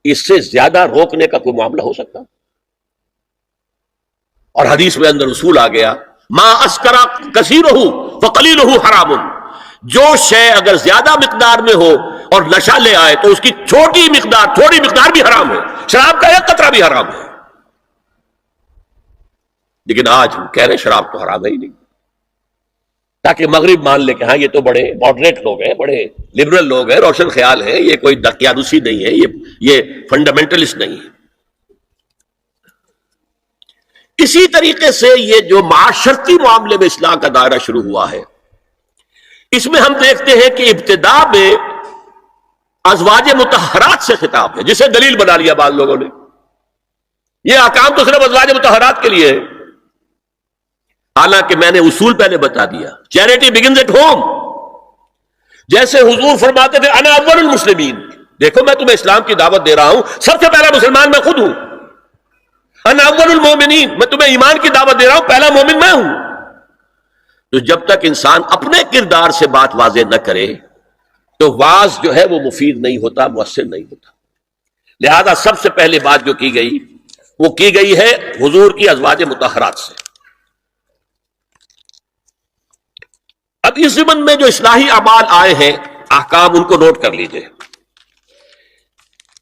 اس سے زیادہ روکنے کا کوئی معاملہ ہو سکتا؟ اور حدیث میں اندر اصول آ گیا مَا أَسْكَرَ كَثِيرُهُ فَقَلِيلُهُ حَرَامٌ. جو شے اگر زیادہ مقدار میں ہو اور نشہ لے آئے تو اس کی تھوڑی مقدار بھی حرام ہے. شراب کا ایک قطرہ بھی حرام ہے. لیکن آج ہم کہہ رہے ہیں شراب تو حرام ہے ہی نہیں، تاکہ مغرب مان لے کہ ہاں یہ تو بڑے ماڈریٹ لوگ ہیں، بڑے لبرل لوگ ہیں، روشن خیال ہیں، یہ کوئی دقیانوسی نہیں ہے، یہ فنڈامنٹلسٹ نہیں ہے. اسی طریقے سے یہ جو معاشرتی معاملے میں اصلاح کا دائرہ شروع ہوا ہے، اس میں ہم دیکھتے ہیں کہ ابتدا میں ازواج مطہرات سے خطاب ہے، جسے دلیل بنا لیا بعض لوگوں نے. یہ احکام تو صرف ازواج مطہرات کے لیے ہے، حالانکہ میں نے اصول پہلے بتا دیا. Charity begins at home. جیسے حضور فرماتے تھے انا اول المسلمین، دیکھو میں تمہیں اسلام کی دعوت دے رہا ہوں، سب سے پہلا مسلمان میں خود ہوں. انا اول المومنین، میں تمہیں ایمان کی دعوت دے رہا ہوں، پہلا مومن میں ہوں. تو جب تک انسان اپنے کردار سے بات واضح نہ کرے تو واز جو ہے وہ مفید نہیں ہوتا، مؤثر نہیں ہوتا. لہذا سب سے پہلے بات جو کی گئی وہ کی گئی ہے حضور کی ازواج مطہرات سے. اب اس ضمن میں جو اصلاحی اعمال آئے ہیں، احکام، ان کو نوٹ کر لیجئے.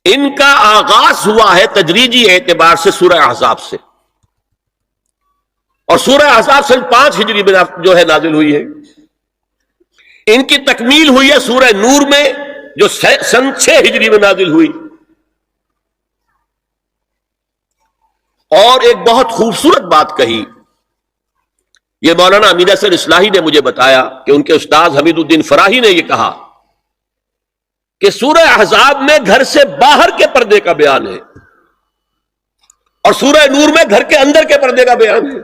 ان کا آغاز ہوا ہے تدریجی اعتبار سے سورہ احزاب سے، اور سورہ احزاب سن 5 ہجری میں جو ہے نازل ہوئی ہے. ان کی تکمیل ہوئی ہے سورہ نور میں جو سن 6 ہجری میں نازل ہوئی. اور ایک بہت خوبصورت بات کہی، یہ مولانا امین احسن اصلاحی نے مجھے بتایا کہ ان کے استاد حمید الدین فراہی نے یہ کہا کہ سورہ احزاب میں گھر سے باہر کے پردے کا بیان ہے اور سورہ نور میں گھر کے اندر کے پردے کا بیان ہے.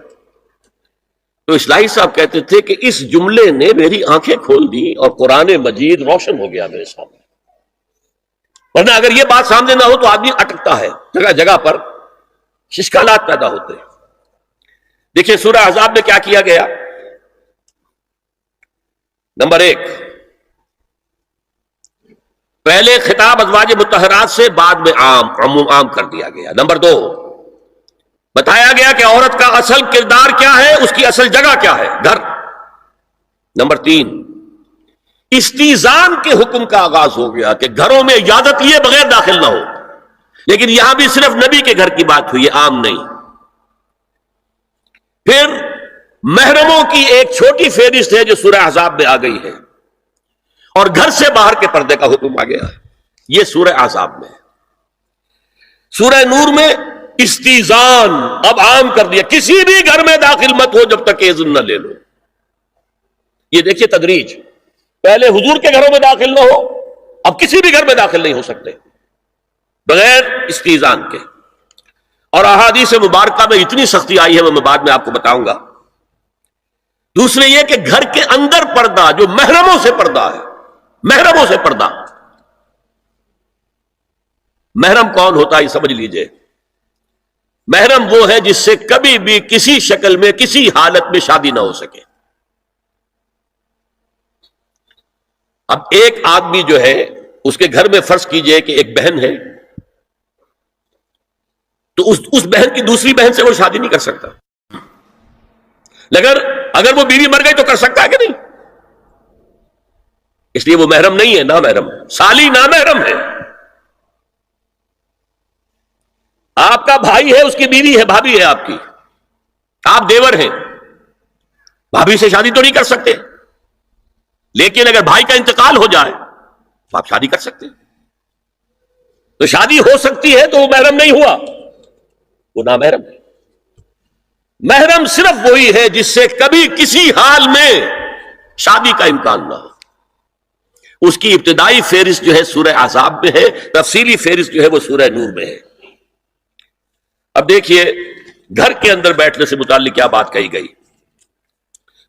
تو اصلاحی صاحب کہتے تھے کہ اس جملے نے میری آنکھیں کھول دی اور قرآن مجید روشن ہو گیا میرے سامنے. ورنہ اگر یہ بات سامنے نہ ہو تو آدمی اٹکتا ہے، جگہ جگہ پر اشکالات پیدا ہوتے ہیں. دیکھیں سورہ احزاب میں کیا کیا گیا. نمبر 1، پہلے خطاب ازواج مطہرات سے، بعد میں عام کر دیا گیا. نمبر 2، بتایا گیا کہ عورت کا اصل کردار کیا ہے، اس کی اصل جگہ کیا ہے، گھر. نمبر 3، استیزان کے حکم کا آغاز ہو گیا کہ گھروں میں اجازت لیے بغیر داخل نہ ہو. لیکن یہاں بھی صرف نبی کے گھر کی بات ہوئی ہے، عام نہیں. پھر محرموں کی ایک چھوٹی فہرست ہے جو سورہ احزاب میں آ گئی ہے، اور گھر سے باہر کے پردے کا حکم آ گیا ہے، یہ سورہ احزاب میں ہے. سورہ نور میں استیزان اب عام کر دیا، کسی بھی گھر میں داخل مت ہو جب تک کہ اذن نہ لے لو. یہ دیکھیے تدریج، پہلے حضور کے گھروں میں داخل نہ ہو، اب کسی بھی گھر میں داخل نہیں ہو سکتے بغیر استیزان کے. اور احادیث مبارکہ میں اتنی سختی آئی ہے، میں بعد میں آپ کو بتاؤں گا. دوسرے یہ کہ گھر کے اندر پردہ جو محرموں سے پردہ ہے، محرموں سے پردہ. محرم کون ہوتا ہے یہ سمجھ لیجئے. محرم وہ ہے جس سے کبھی بھی کسی شکل میں کسی حالت میں شادی نہ ہو سکے. اب ایک آدمی جو ہے اس کے گھر میں فرض کیجئے کہ ایک بہن ہے، تو اس بہن کی دوسری بہن سے وہ شادی نہیں کر سکتا. لیکن اگر وہ بیوی مر گئی تو کر سکتا ہے کہ نہیں؟ اس لیے وہ محرم نہیں ہے، نامحرم، سالی نامحرم ہے. آپ کا بھائی ہے، اس کی بیوی ہے، بھابھی ہے آپ کی، آپ دیور ہیں، بھابھی سے شادی تو نہیں کر سکتے. لیکن اگر بھائی کا انتقال ہو جائے تو آپ شادی کر سکتے ہیں. تو شادی ہو سکتی ہے تو وہ محرم نہیں ہوا، وہ نامحرم ہے. محرم صرف وہی ہے جس سے کبھی کسی حال میں شادی کا امکان نہ ہو. اس کی ابتدائی فہرست جو ہے سورہ احزاب میں ہے، تفصیلی فہرست جو ہے وہ سورہ نور میں ہے. اب دیکھیے گھر کے اندر بیٹھنے سے متعلق کیا بات کہی گئی.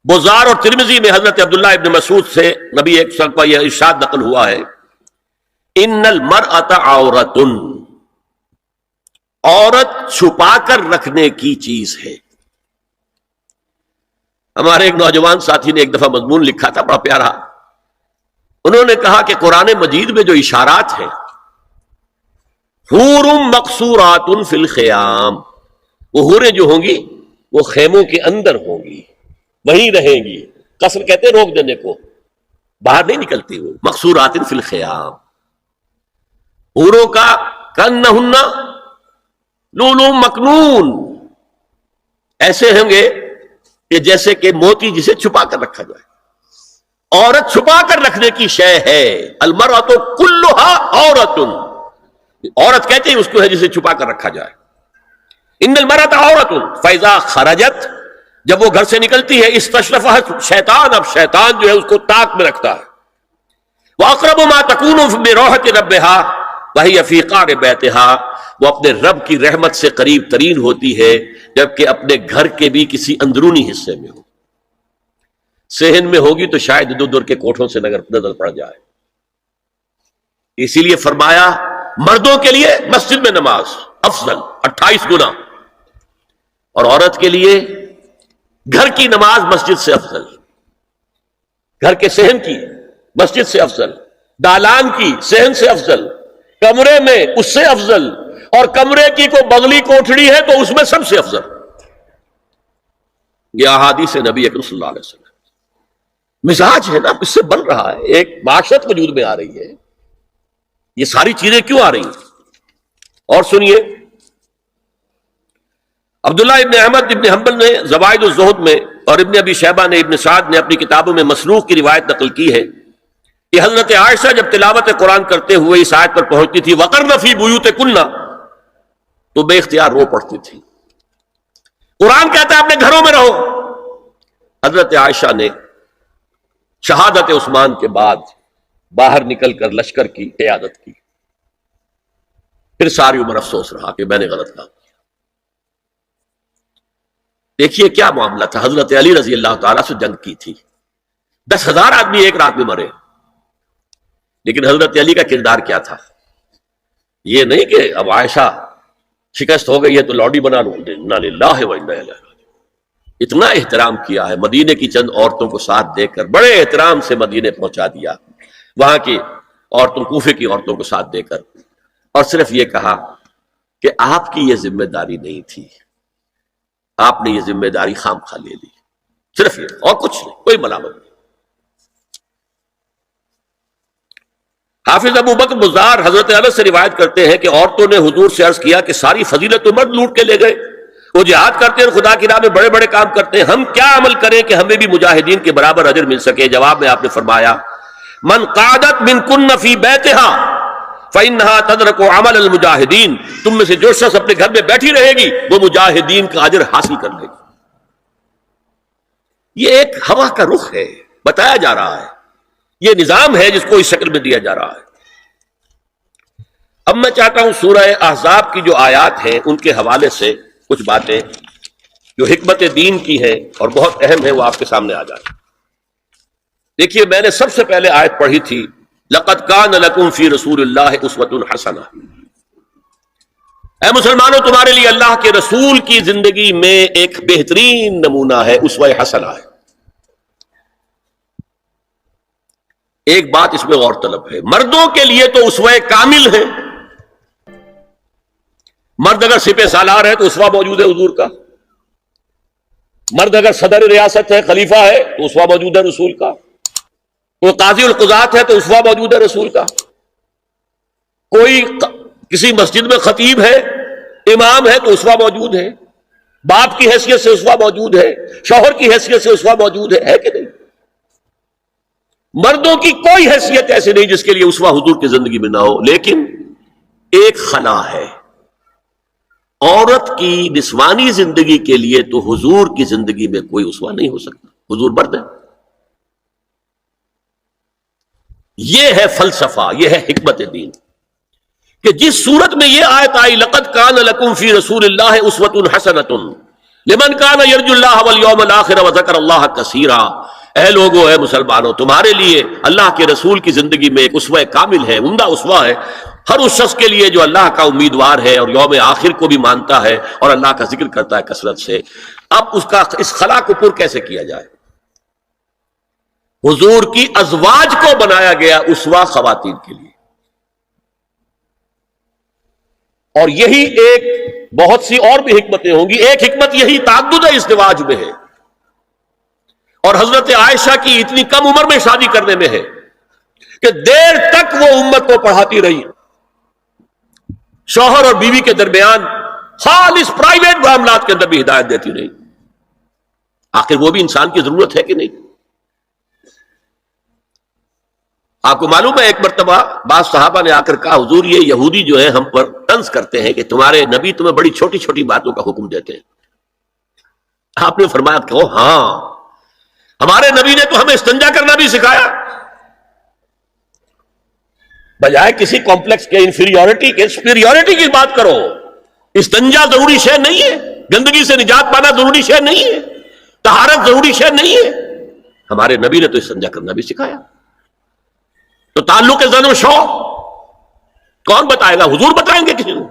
بزار اور ترمذی میں حضرت عبداللہ ابن مسعود سے نبی ایک وسلم کا یہ ارشاد نقل ہوا ہے، ان المرأۃ عورۃ، عورت چھپا کر رکھنے کی چیز ہے. ہمارے ایک نوجوان ساتھی نے ایک دفعہ مضمون لکھا تھا بڑا پیارا. انہوں نے کہا کہ قرآن مجید میں جو اشارات ہیں، حور مقصورات فی الخیام، وہ حوریں جو ہوں گی وہ خیموں کے اندر ہوں گی، وہیں رہیں گی. قصر کہتے ہیں روک دینے کو، باہر نہیں نکلتی. وہ مقصورات فی الخیام، حوروں کا کانہن لؤلؤ مکنون، ایسے ہوں گے کہ جیسے کہ موتی جسے چھپا کر رکھا جائے. عورت چھپا کر رکھنے کی شے ہے. المرأۃ کلھا عورۃ، عورت کہتے ہیں اس کو ہے جسے چھپا کر رکھا جائے. ان المرأۃ عورۃ فاذا خرجت، جب وہ گھر سے نکلتی ہے، استشرفها شیطان، اب شیطان جو ہے اس کو طاق میں رکھتا ہے. واقرب ما تکون بروحۃ ربها وہی فی قعر بیتہا، وہ اپنے رب کی رحمت سے قریب ترین ہوتی ہے جبکہ اپنے گھر کے بھی کسی اندرونی حصے میں ہو. صحن میں ہوگی تو شاید ادھر ادھر کے کوٹھوں سے نظر پڑ جائے. اسی لیے فرمایا مردوں کے لیے مسجد میں نماز افضل 28 گنا، اور عورت کے لیے گھر کی نماز مسجد سے افضل، گھر کے صحن کی مسجد سے افضل، دالان کی صحن سے افضل، کمرے میں اس سے افضل، اور کمرے کی کوئی بغلی کوٹھڑی ہے تو اس میں سب سے افضل. یہ احادیث نبی اکرم صلی اللہ علیہ وسلم. مزاج ہے نا، اس سے بن رہا ہے، ایک معاشرت وجود میں آ رہی ہے. یہ ساری چیزیں کیوں آ رہی ہیں؟ اور سنیے، عبداللہ ابن احمد ابن حنبل نے زوائد الزہد میں اور ابن ابی شیبہ نے ابن سعد نے اپنی کتابوں میں مسروق کی روایت نقل کی ہے کہ حضرت عائشہ جب تلاوت قرآن کرتے ہوئے اس آیت پر پہنچتی تھی وَقَرْنَ فِي بُيُوتِكُنَّ، تو بے اختیار رو پڑتی تھی. قرآن کہتا ہے اپنے گھروں میں رہو. حضرت عائشہ نے شہادت عثمان کے بعد باہر نکل کر لشکر کی قیادت کی. پھر ساری عمر افسوس رہا کہ میں نے غلط کام کیا. دیکھیے کیا معاملہ تھا. حضرت علی رضی اللہ تعالیٰ سے جنگ کی تھی، 10,000 آدمی ایک رات میں مرے، لیکن حضرت علی کا کردار کیا تھا؟ یہ نہیں کہ اب عائشہ شکست ہو گئی ہے تو لوڈی بنا لوں. انا للہ و انا الیہ راجعون. اتنا احترام کیا ہے، مدینے کی چند عورتوں کو ساتھ دے کر بڑے احترام سے مدینے پہنچا دیا، وہاں کی عورتوں، کوفے کی عورتوں کو ساتھ دے کر، اور صرف یہ کہا کہ آپ کی یہ ذمہ داری نہیں تھی، آپ نے یہ ذمہ داری خام خواہ لے لی. صرف یہ، اور کچھ نہیں، کوئی ملامت نہیں. حافظ ابو بکر بزار حضرت انس سے روایت کرتے ہیں کہ عورتوں نے حضور سے عرض کیا کہ ساری فضیلت تو مرد لوٹ کے لے گئے، وہ جہاد کرتے ہیں اور خدا کی راہ میں بڑے بڑے کام کرتے ہیں، ہم کیا عمل کریں کہ ہمیں بھی مجاہدین کے برابر اجر مل سکے؟ جواب میں آپ نے فرمایا من قعدت منکن فی بیتہا فإنہا تدرک عمل المجاہدین، تم میں سے جو شخص اپنے گھر میں بیٹھی رہے گی وہ مجاہدین کا اجر حاصل کر لے گی. یہ ایک ہوا کا رخ ہے، بتایا جا رہا ہے، یہ نظام ہے جس کو اس شکل میں دیا جا رہا ہے. اب میں چاہتا ہوں سورہ احزاب کی جو آیات ہیں ان کے حوالے سے کچھ باتیں جو حکمت دین کی ہیں اور بہت اہم ہیں وہ آپ کے سامنے آ جائیں. دیکھیے میں نے سب سے پہلے آیت پڑھی تھی لَقَدْ كَانَ لَكُمْ فِي رَسُولِ اللَّهِ أُسْوَةٌ حَسَنَةٌ، اے مسلمانوں تمہارے لیے اللہ کے رسول کی زندگی میں ایک بہترین نمونہ ہے، اسوہ حسنہ ہے. ایک بات اس میں غور طلب ہے، مردوں کے لیے تو اسوہ کامل ہے. مرد اگر سپہ سالار ہے تو اسوہ موجود ہے حضور کا، مرد اگر صدر ریاست ہے، خلیفہ ہے تو اسوہ موجود ہے رسول کا، کوئی قاضی القضات ہے تو اسوہ موجود ہے رسول کا، کوئی کسی مسجد میں خطیب ہے، امام ہے تو اسوہ موجود ہے، باپ کی حیثیت سے اسوہ موجود ہے، شوہر کی حیثیت سے اسوہ موجود ہے کہ نہیں؟ مردوں کی کوئی حیثیت ایسی نہیں جس کے لیے اسوہ حضور کی زندگی میں نہ ہو. لیکن ایک خلا ہے، عورت کی نسوانی زندگی کے لیے تو حضور کی زندگی میں کوئی اسوہ نہیں ہو سکتا. حضور مرد ہے. یہ ہے فلسفہ، یہ ہے حکمت دین، کہ جس صورت میں یہ آیت آئی لَقَدْ كَانَ لَكُمْ فِي رَسُولِ اللَّهِ أُسْوَةٌ حَسَنَةٌ لِمَنْ كَانَ يَرْجُو اللَّهَ وَالْيَوْمَ الْآخِرَ وَذَكَرَ اللَّهَ كَثِيرًا. اے لوگو، اے مسلمانوں، تمہارے لیے اللہ کے رسول کی زندگی میں ایک اسوہ کامل ہے، عمدہ اسوہ ہے ہر اس شخص کے لیے جو اللہ کا امیدوار ہے اور یوم آخر کو بھی مانتا ہے اور اللہ کا ذکر کرتا ہے کثرت سے. اب اس خلا کو پر کیسے کیا جائے؟ حضور کی ازواج کو بنایا گیا اسوہ خواتین کے لیے، اور یہی ایک بہت سی اور بھی حکمتیں ہوں گی. ایک حکمت یہی تعدد ازدواج میں ہے، اور حضرت عائشہ کی اتنی کم عمر میں شادی کرنے میں ہے کہ دیر تک وہ امت کو پڑھاتی رہی، شوہر اور بیوی کے درمیان خالص پرائیویٹ معاملات کے اندر بھی ہدایت دیتی رہی. آخر وہ بھی انسان کی ضرورت ہے کہ نہیں؟ آپ کو معلوم ہے ایک مرتبہ بعض صحابہ نے آ کر کہا حضور یہ یہودی جو ہے ہم پر طنز کرتے ہیں کہ تمہارے نبی تمہیں بڑی چھوٹی چھوٹی باتوں کا حکم دیتے ہیں. آپ نے فرمایا کہ ہاں، ہمارے نبی نے تو ہمیں استنجا کرنا بھی سکھایا. بجائے کسی کمپلیکس کے انفیریورٹی کے سپیریورٹی کی بات کرو. استنجا ضروری شے نہیں ہے، گندگی سے نجات پانا ضروری شے نہیں ہے، طہارت ضروری شے نہیں ہے. ہمارے نبی نے تو استنجا کرنا بھی سکھایا. تو تعلق زن و شوق کون بتائے گا؟ حضور بتائیں گے کسی کو؟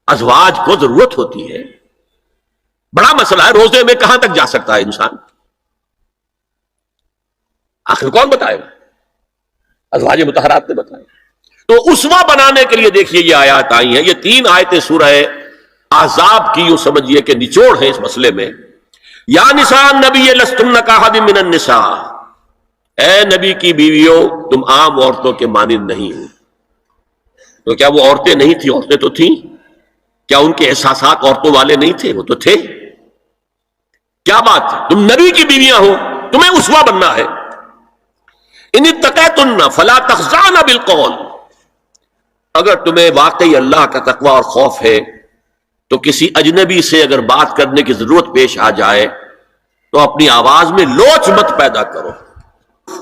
ازواج کو ضرورت ہوتی ہے. بڑا مسئلہ ہے، روزے میں کہاں تک جا سکتا ہے انسان؟ آخر کون بتائے گا؟ ازواج مطہرات نے بتایا. تو اسوہ بنانے کے لیے دیکھیے یہ آیات آئی ہیں. یہ 3 آیتیں سورہ احزاب کی یوں سمجھیے کہ نچوڑ ہے اس مسئلے میں. یا نساء النبی لستن کاحد من النساء، اے نبی کی بیویوں تم عام عورتوں کے مانند نہیں ہو. تو کیا وہ عورتیں نہیں تھیں؟ عورتیں تو تھیں. کیا ان کے احساسات عورتوں والے نہیں تھے؟ وہ تو تھے. کیا بات ہے، تم نبی کی بیویاں ہو، تمہیں اسوہ بننا ہے. ان اتقیتن فلا تخضعن بالقول، اگر تمہیں واقعی اللہ کا تقوی اور خوف ہے تو کسی اجنبی سے اگر بات کرنے کی ضرورت پیش آ جائے تو اپنی آواز میں لوچ مت پیدا کرو.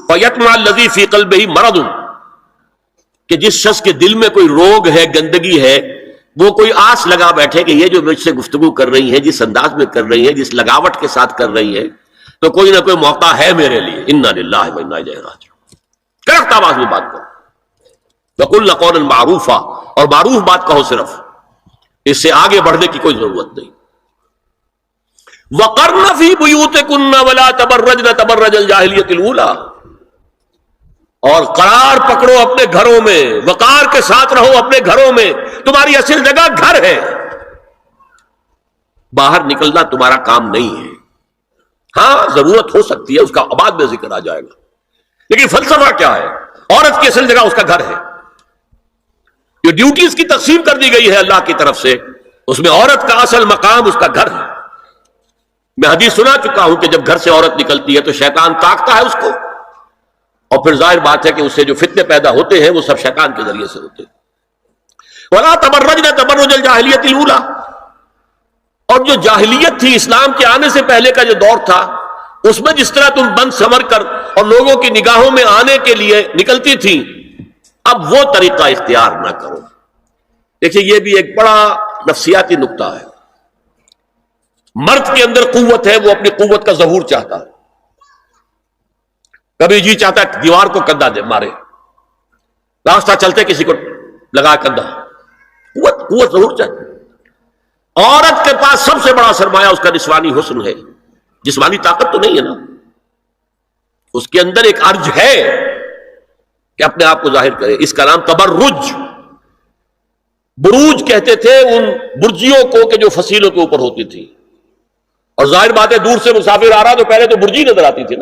فَيَطْمَعَ الَّذِي فِي قَلْبِهِ مَرَضٌ، کہ جس شخص کے دل میں کوئی روگ ہے، گندگی ہے، وہ کوئی آس لگا بیٹھے کہ یہ جو مجھ سے گفتگو کر رہی ہیں، جس انداز میں کر رہی ہیں، جس لگاوٹ کے ساتھ کر رہی ہیں، تو کوئی نہ کوئی موقع ہے میرے لیے. اِنَّا لِلَّهِ وَإِنَّا إِلَيْهِ راجعون. کڑک آواز میں بات کرو. وَقُلْ قَوْلًا مَعْرُوفًا، اور معروف بات کہو صرف، اس سے آگے بڑھنے کی کوئی ضرورت نہیں. وَقَرْنَ فِي بُيُوتِكُنَّ وَلَا تَبَرَّجْنَ تَبَرَّجَ الْجَاهِلِيَّةِ الْأُولَىٰ، اور قرار پکڑو اپنے گھروں میں، وقار کے ساتھ رہو اپنے گھروں میں. تمہاری اصل جگہ گھر ہے، باہر نکلنا تمہارا کام نہیں ہے. ہاں ضرورت ہو سکتی ہے، اس کا بعد میں ذکر آ جائے گا، لیکن فلسفہ کیا ہے؟ عورت کی اصل جگہ اس کا گھر ہے. جو ڈیوٹیز کی تقسیم کر دی گئی ہے اللہ کی طرف سے، اس میں عورت کا اصل مقام اس کا گھر ہے. میں حدیث سنا چکا ہوں کہ جب گھر سے عورت نکلتی ہے تو شیطان تاکتا ہے اس کو، اور پھر ظاہر بات ہے کہ اس سے جو فتنے پیدا ہوتے ہیں وہ سب شیطان کے ذریعے سے ہوتے ہیں. وَلَا تَبَرَّجْنَ تَبَرُّجَ الْجَاهِلِيَّةِ الْأُولَىٰ، اور جو جاہلیت تھی، اسلام کے آنے سے پہلے کا جو دور تھا، اس میں جس طرح تم بند سنور کر اور لوگوں کی نگاہوں میں آنے کے لیے نکلتی تھی، اب وہ طریقہ اختیار نہ کرو. دیکھیے یہ بھی ایک بڑا نفسیاتی نکتہ ہے. مرد کے اندر قوت ہے، وہ اپنی قوت کا ظہور چاہتا ہے. کبھی جی چاہتا ہے دیوار کو کندھا دے مارے، راستہ چلتے کسی کو لگا کندھا. قوت ظہور چاہتا ہے. عورت کے پاس سب سے بڑا سرمایہ اس کا نسوانی حسن ہے. جسمانی طاقت تو نہیں ہے نا، اس کے اندر ایک ارج ہے کہ اپنے آپ کو ظاہر کرے. اس کا نام تبرج. بروج کہتے تھے ان برجیوں کو کہ جو فصیلوں کے اوپر ہوتی تھی. اور ظاہر بات ہے دور سے مسافر آ رہا تو پہلے تو برجی نظر آتی تھی نا.